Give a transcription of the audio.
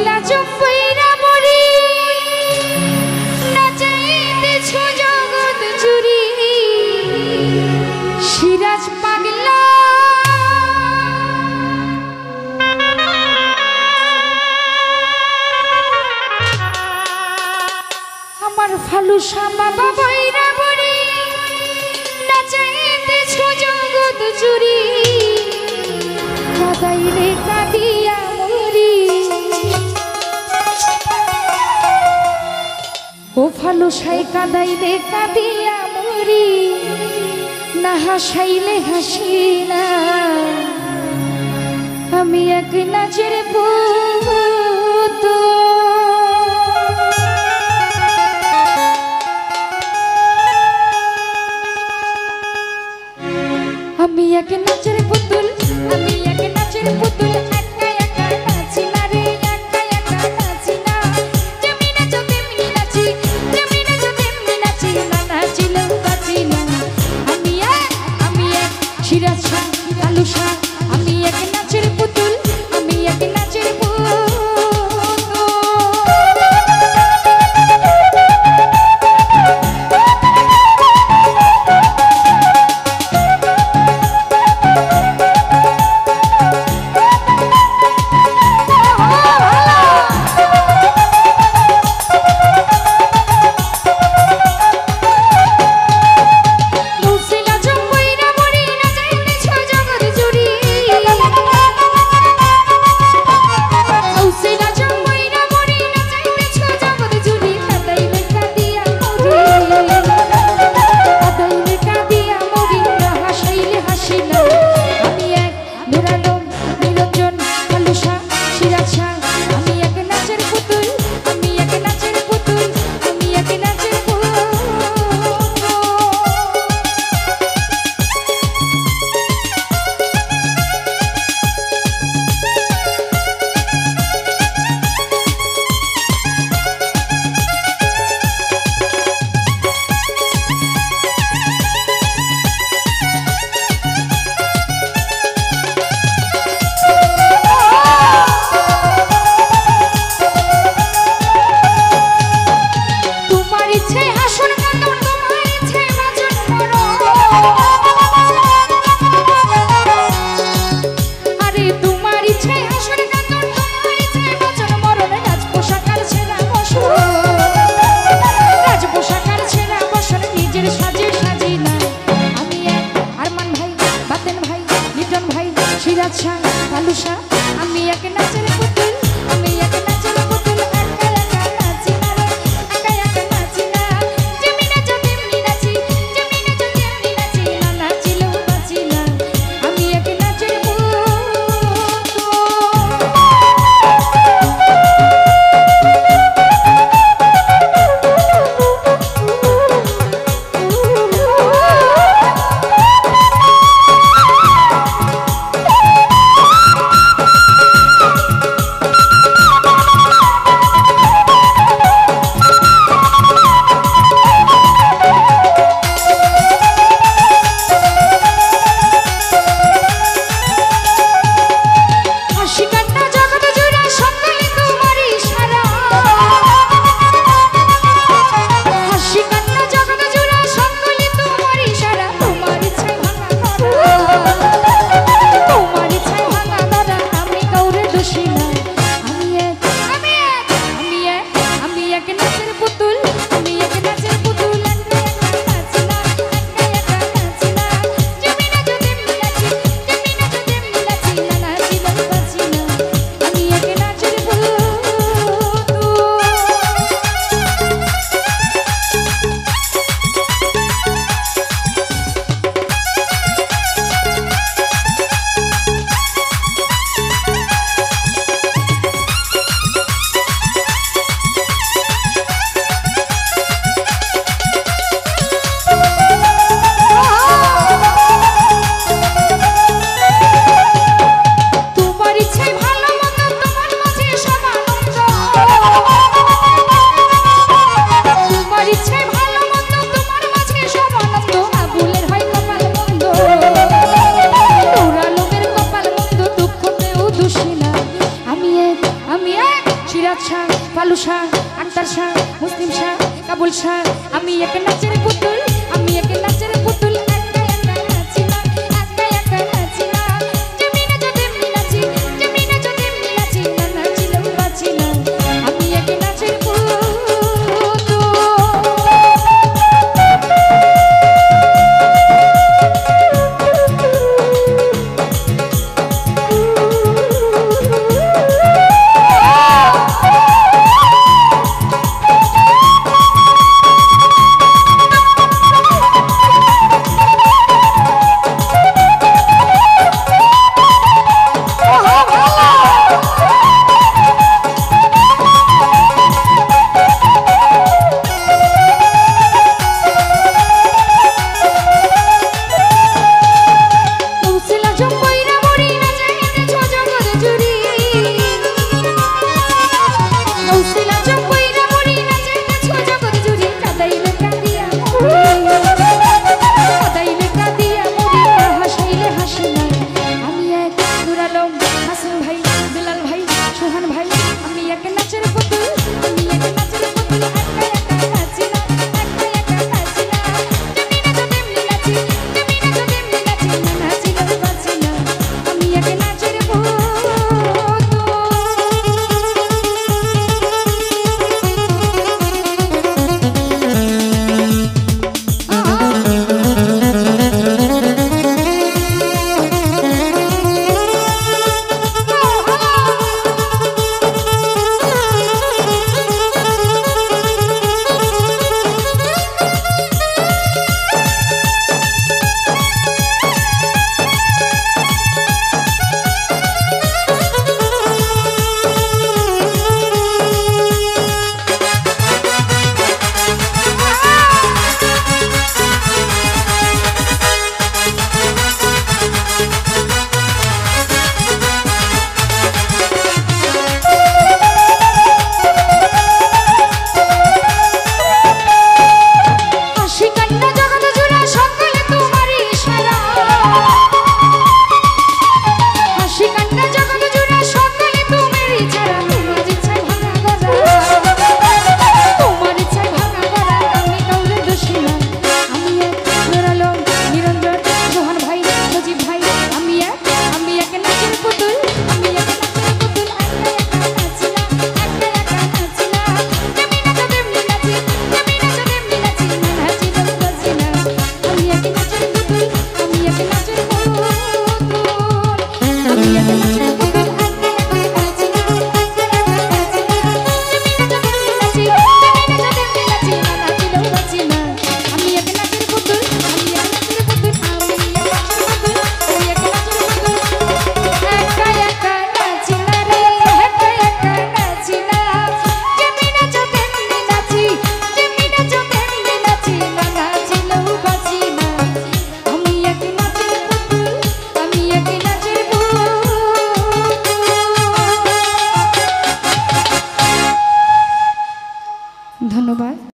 পাগলা চম্পইরা মরি নাচাইতেছ জগৎ জুড়ি সিরাজ পাগলা আমার ফালুসা বাবা বইরা মরি নাচাইতেছ জগৎ জুড়ি কাদাই রে কাদিয়া মরি ও ফালুসাই কাদাই রে কাদিয়া মরি না হাসাইলে হাসি না আমি এক নাচের পুতুল আমি এক নাচের পুতুল আমি এক নাচের পুতুল একা একা নাচি না রে একা একা নাচি না যেমনি নাচো তেমনি নাচি যেমনি নাচো তেমনি নাচি না নাচিলেও বাঁচি না আমি এক সিরাজ শাহ আলু শাহ আমি এক নাচের পুতুল আমি এক নাচের পুতুল সিরাজ শাহ, পালু শাহ, আক্তার শাহ, মুসলিম শাহ, কাবুল শাহ, আমি এক নাচের পুতুল।